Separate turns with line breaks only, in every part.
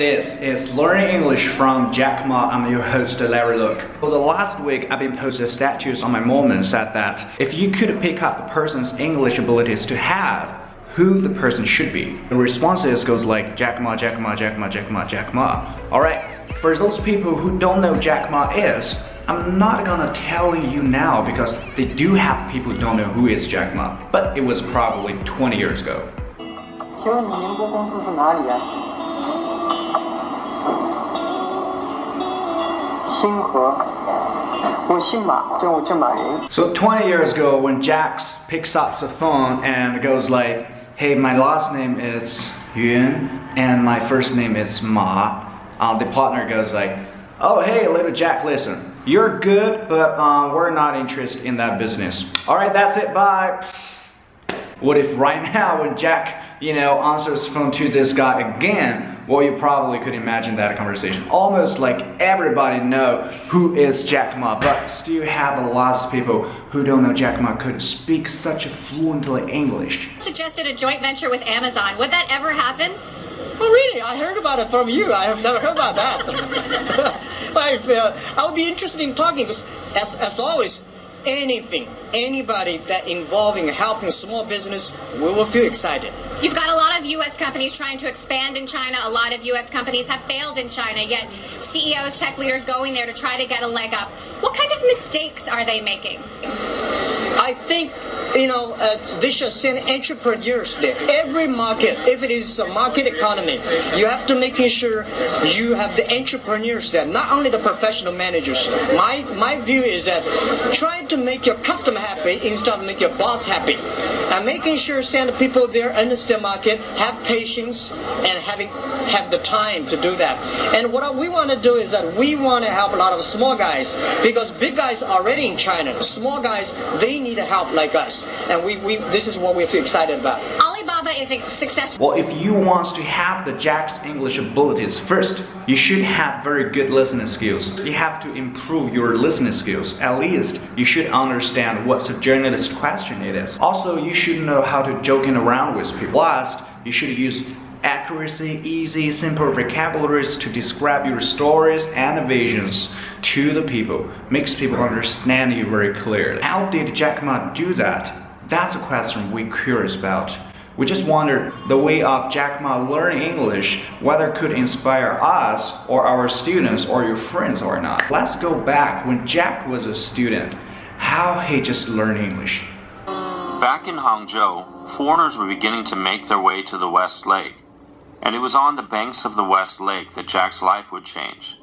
This is Learning English from Jackma. I'm your host, Larry Look. For the last week, I've been posting statues on my moment said that if you could pick up a person's English abilities to have, who the person should be. The responses goes like Jackma, Jackma, Jackma, Jackma, Jackma. Alright, for those people who don't know Jackma is, I'm not gonna tell you now because they do have people who don't know who is Jackma, but it was probably 20 years ago.
请问你宁波公司是哪里啊？星河。我姓马，我叫马云。
So 20 years ago, when Jax picks up the phone and goes like, "Hey, my last name is Yun and my first name is Ma," the partner goes like, "Oh, hey, little Jack, listen, you're good, but we're not interested in that business. All right, that's it. Bye." What if right now when Jack, answers phone to this guy again, well, you probably could imagine that conversation. Almost like everybody know who is Jackma, but still have a lot of people who don't know Jackma could speak such fluently English.
Suggested a joint venture with Amazon. Would that ever happen?
Oh, really? I heard about it from you. I have never heard about that. I would be interested in talking because, as always, anybody that involving helping small business, we will feel excited.
You've got a lot of U.S. companies trying to expand in China. A lot of U.S. companies have failed in China, yet CEOs, tech leaders going there to try to get a leg up. What kind of mistakes are they making?
I think they should send entrepreneurs there. Every market, if it is a market economy, you have to making sure you have the entrepreneurs there, not only the professional managers. My view is that try to make your customer happy instead of make your boss happy. And making sure send the people there understand market, have patience, and have the time to do that. And what we want to do is that we want to help a lot of small guys because big guys are already in China. Small guys, they need help like us. And this is what we feel excited about.
Alibaba is a successful.
Well, if you want to have the Jack's English abilities, first, you should have very good listening skills. You have to improve your listening skills. At least, you should understand what the journalist question it is. Also, you should know how to joking around with people. Last, you should use accuracy, easy, simple vocabularies to describe your stories and visions to the people. Makes people understand you very clearly. How did Jackma do that? That's a question we're curious about. We just wonder the way of Jackma learning English, whether it could inspire us or our students or your friends or not. Let's go back when Jack was a student, how he just learned English.
Back in Hangzhou, foreigners were beginning to make their way to the West Lake. And it was on the banks of the West Lake that Jack's life would change.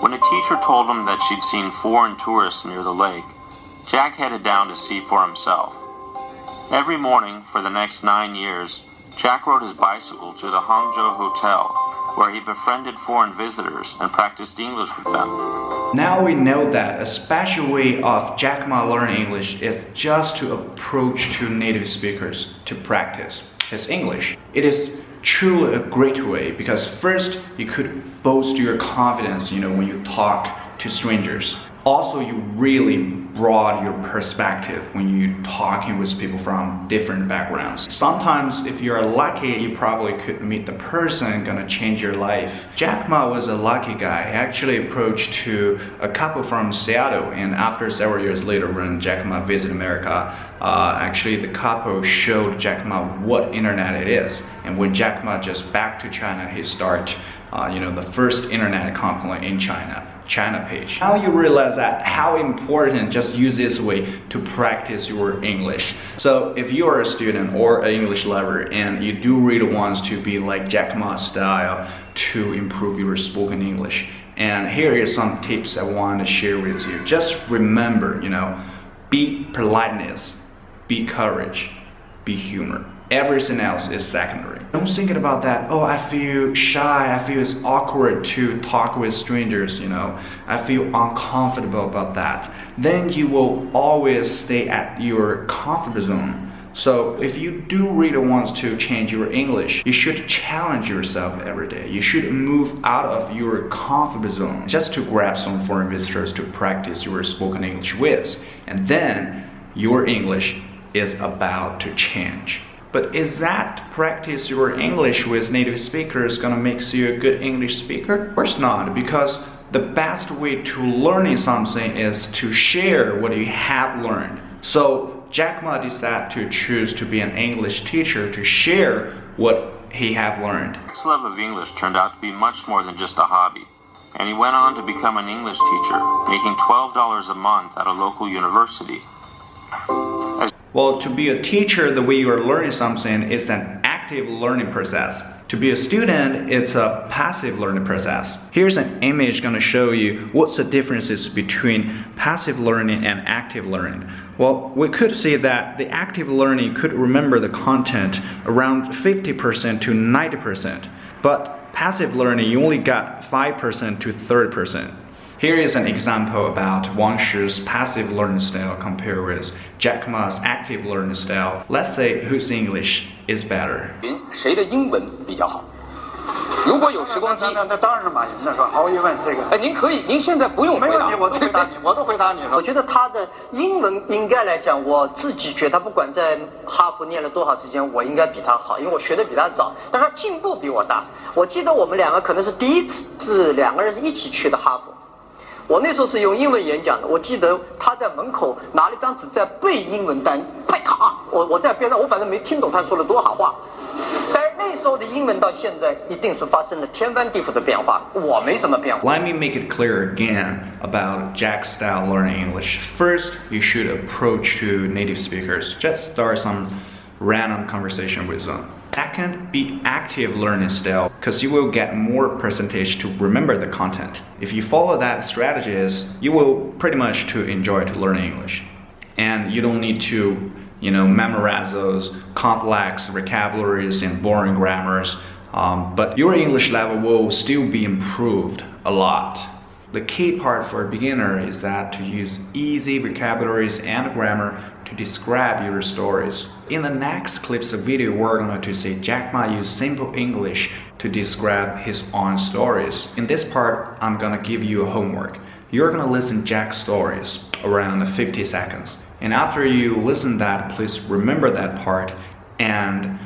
When a teacher told him that she'd seen foreign tourists near the lake, Jack headed down to see for himself. Every morning for the next 9 years, Jack rode his bicycle to the Hangzhou Hotel, where he befriended foreign visitors and practiced English with them.
Now we know that a special way of Jackma learning English is just to approach to native speakers to practice his English. It is truly a great way because first you could boast your confidence when you talk to strangers. Also, you really broaden your perspective when you're talking with people from different backgrounds. Sometimes if you're lucky, you probably could meet the person gonna change your life. Jackma was a lucky guy. He actually approached to a couple from Seattle, and after several years later when Jackma visited America, actually the couple showed Jackma what internet it is. And when Jackma just back to China, he started the first internet company in China page. Now you realize that how important just use this way to practice your English. So if you are a student or an English lover and you do really want to be like Jackma style to improve your spoken English, and here is some tips I want to share with you. Just remember, be politeness, be courage, be humor. Everything else is secondary. Don't think about that, oh, I feel shy, I feel it's awkward to talk with strangers, I feel uncomfortable about that. Then you will always stay at your comfort zone. So if you do really want to change your English, you should challenge yourself every day. You should move out of your comfort zone just to grab some foreign visitors to practice your spoken English with. And then your English is about to change. But is that practice your English with native speakers gonna make you a good English speaker? Of course not, because the best way to learning something is to share what you have learned. So Jack Ma decided to choose to be an English teacher to share what he have learned.
Jack's love of English turned out to be much more than just a hobby, and he went on to become an English teacher, making $12 a month at a local university.
Well, to be a teacher, the way you are learning something is an active learning process. To be a student, it's a passive learning process. Here's an image going to show you what's the differences between passive learning and active learning. Well, we could see that the active learning could remember the content around 50% to 90%, but passive learning, you only got 5% to 30%. Here is an example about Wang Shi's passive learning style compared with Jack Ma's active learning style. Let's say whose English is better.
谁的英文比较好？如果有时光机，
那当然是马云的是吧？毫无疑问，这个。
哎，您可以，您现在不用回答，
没问题，我都回答你，我都回答你了。
我觉得他的英文应该来讲，我自己觉得他不管在哈佛念了多少时间，我应该比他好，因为我学的比他早，但是他进步比我大。我记得我们两个可能是第一次是两个人一起去的哈佛。我那时候是用英文演讲的，我记得他在门口拿了一张纸在背英文单，啪咔，我在边上，我反正没听懂他说了多少话。但是那时候的英文到现在一定是发生了天翻地覆的变化，我没什么变化。
Let me make it clear again about Jack's style learning English. First, you should approach to native speakers. Just start some random conversation with them. Second, be active learning style because you will get more percentage to remember the content. If you follow that strategies, you will pretty much to enjoy to learn English. And you don't need to, memorize those complex vocabularies and boring grammars. But your English level will still be improved a lot. The key part for a beginner is that to use easy vocabularies and grammar to describe your stories. In the next clips of video, we're going to see Jack Ma use simple English to describe his own stories. In this part, I'm going to give you a homework. You're going to listen Jack's stories around 50 seconds. And after you listen that, please remember that part, and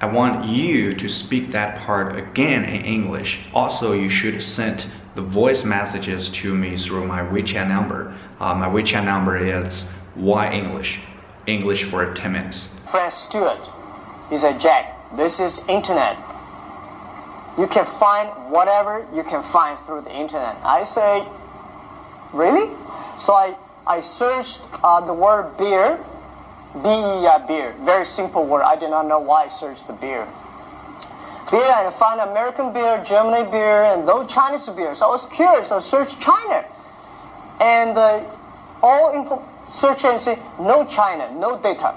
I want you to speak that part again in English. Also, you should send the voice messages to me through my WeChat number. My WeChat number is English for 10 minutes.
Friend Stuart, he said, Jack, this is internet. You can find whatever you can find through the internet. I say, really? So I searched the word beer, B-E-R, beer. Very simple word. I did not know why I searched the beer. Beer, and I found American beer, Germany beer, and no Chinese beer. So I was curious. I searched China. And all info search and say, no China, no data.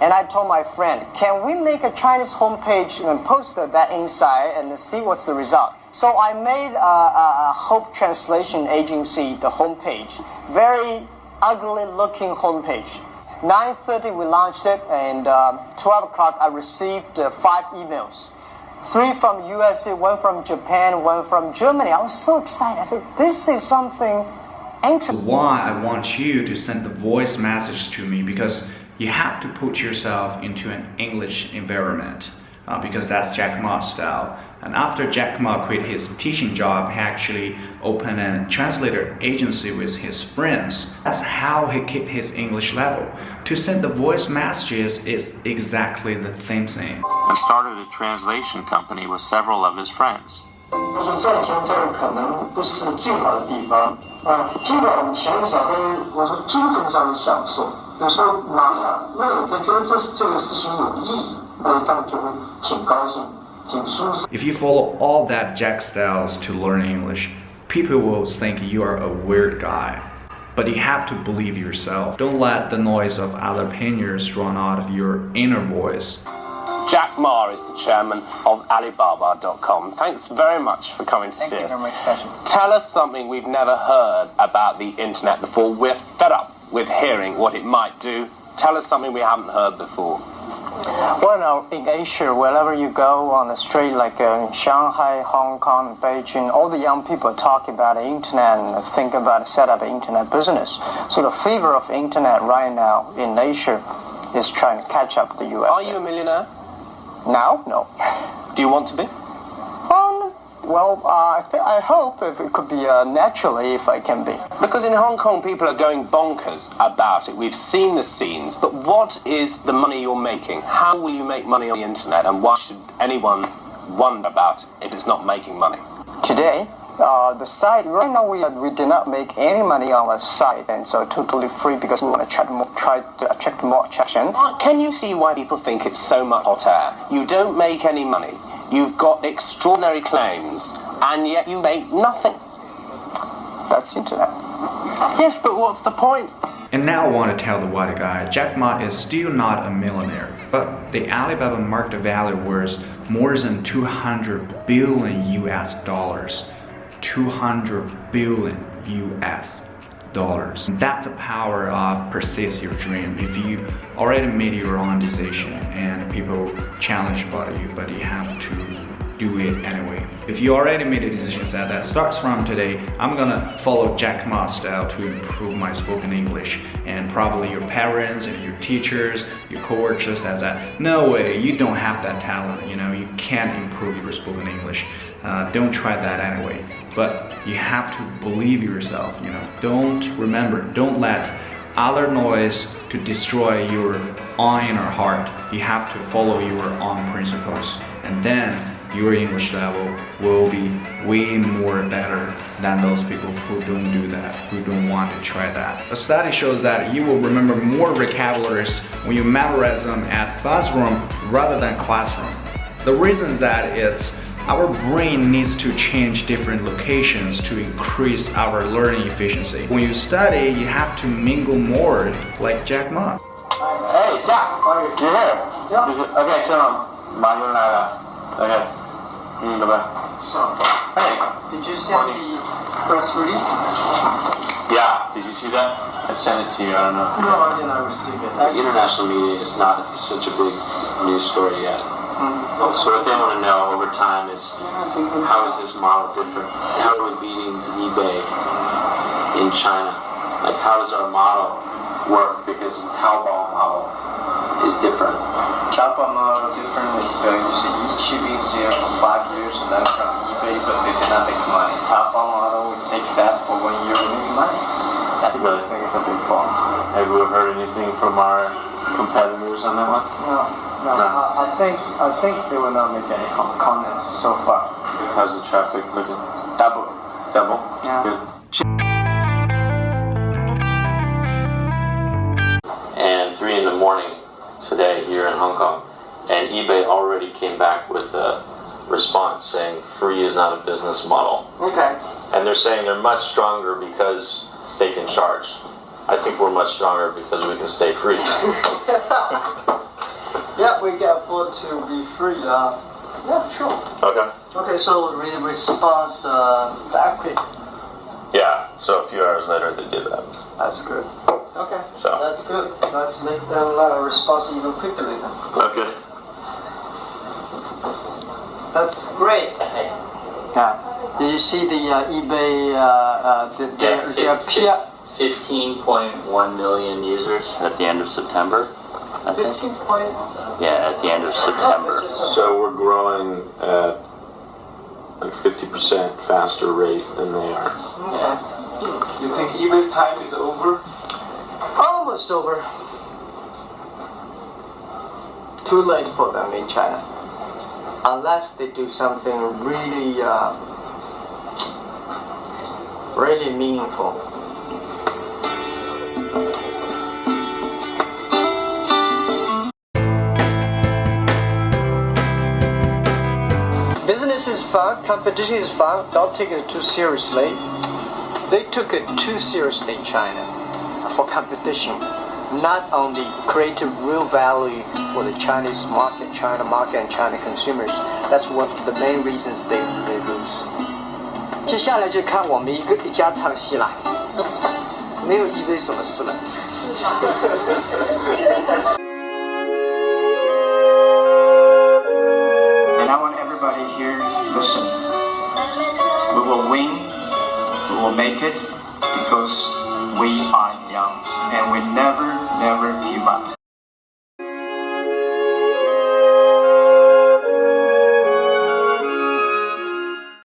And I told my friend, can we make a Chinese homepage and post that inside and see what's the result? So I made a Hope Translation Agency, the homepage. Very ugly looking homepage. 9:30 we launched it, and 12 o'clock I received 5 emails. 3 from USA, 1 from Japan, 1 from Germany. I was so excited. I think this is something interesting.
Why I want you to send the voice message to me, because you have to put yourself into an English environment, because that's Jack Ma's style. And after Jack Ma quit his teaching job, he actually opened a translator agency with his friends. That's how he kept his English level. To send the voice messages is exactly the same thing.
And started a translation company with several of his friends.
我说赚钱这儿可能不是最好的地方尽管我们钱不少，但是我说精神上的享受，有时候忙了累，他觉得这个事情有意义，那当然就会挺高兴。
If you follow all that Jack styles to learn English, people will think you are a weird guy. But you have to believe yourself. Don't let the noise of other opinions drown out of your inner voice.
Jack Ma is the chairman of Alibaba.com. Thanks very much for coming to see us.
Thank you very much, pleasure.
Tell us something we've never heard about the internet before. We're fed up with hearing what it might do. Tell us something we haven't heard before.
Well, in Asia, wherever you go on the street, like in Shanghai, Hong Kong, Beijing, all the young people talk about the internet and think about set up an internet business. So the fever of internet right now in Asia is trying to catch up the US.
Are you a millionaire?
Now, no.
Do you want to be?
Well, I hope if it could be naturally if I can be.
Because in Hong Kong, people are going bonkers about it. We've seen the scenes. But what is the money you're making? How will you make money on the internet? And why should anyone wonder about it is not making money?
Today, the site, right now we did not make any money on the site, and so totally free because we want to try to attract more attraction.
Can you see why people think it's so much hot air? You don't make any money. You've got extraordinary claims, and yet you make nothing.
That's the internet.
Yes, but what's the point?
And now I want to tell the white guy, Jack Ma is still not a millionaire, but the Alibaba market value was more than 200 billion US dollars. 200 billion US dollars. That's the power of persist your dream. If you already made your own decision and people challenge about you, but you have to do it anyway. If you already made a decision that starts from today, I'm gonna follow Jack Ma style to improve my spoken English, and probably your parents and your teachers, your coworkers said that, no way, you don't have that talent, you know, you can't improve your spoken English. Don't try that anyway. But you have to believe yourself, you know. Don't let other noise to destroy your own inner heart. You have to follow your own principles, and then your English level will be way more better than those people who don't do that, who don't want to try that. A study shows that you will remember more vocabularies when you memorize them at classroom rather than classroom. The reason that it's our brain needs to change different locations to increase our learning efficiency. When you study, you have to mingle more, like Jack Ma.
Hey, Jack, you here? Yeah. Okay, so, 马云来了. Okay. Bye-bye. So, hey, did you send the press release?
Yeah, did you see that? I sent it to you, I don't know.
No, I did not receive it.
International media is not such a big news story yet. So what they want to know over time is, how is this model different? How are we beating eBay in China? Like, how does our model work? Because the Taobao model is different.
Jackma model different is you see each is here for 5 years and then from eBay, but they did not make money. Taobao model we take that for 1 year and make money. That's what I think is a big problem.
Have you heard anything from our competitors on that one?
No. I think they will not make any comments so far.
How's the traffic looking?
Double. Yeah.
Good. And 3 in the morning today here in Hong Kong, and eBay already came back with a response saying free is not a business model.
Okay.
And they're saying they're much stronger because they can charge. I think we're much stronger because we can stay free.
Yeah, we can afford to be free. Yeah, sure.
Okay.
Okay, so we response that quick.
Yeah, so a few hours later they did that.
That's good. Okay,
So.
that's good. Let's make them respond even quickly then.
Okay.
That's great. Yeah. Did you see the eBay? Their peer.
15.1 million users at the end of September, I think.
15 point.
Yeah, at the end of September.
So we're growing at like 50% faster rate than they are.
Okay. You think eBay's time is over? Almost over. Too late for them in China. Unless they do something really, really meaningful. Business is fun, competition is fun, don't take it too seriously. They took it too seriously in China for competition, not only creating real value for the Chinese market, China market and China consumers. That's one of the main reasons they lose. 接下来就看我们一家唱戏啦，没有eBay什么事了。And I want everybody here to listen. We will win. We will make it because we are young and we never give up.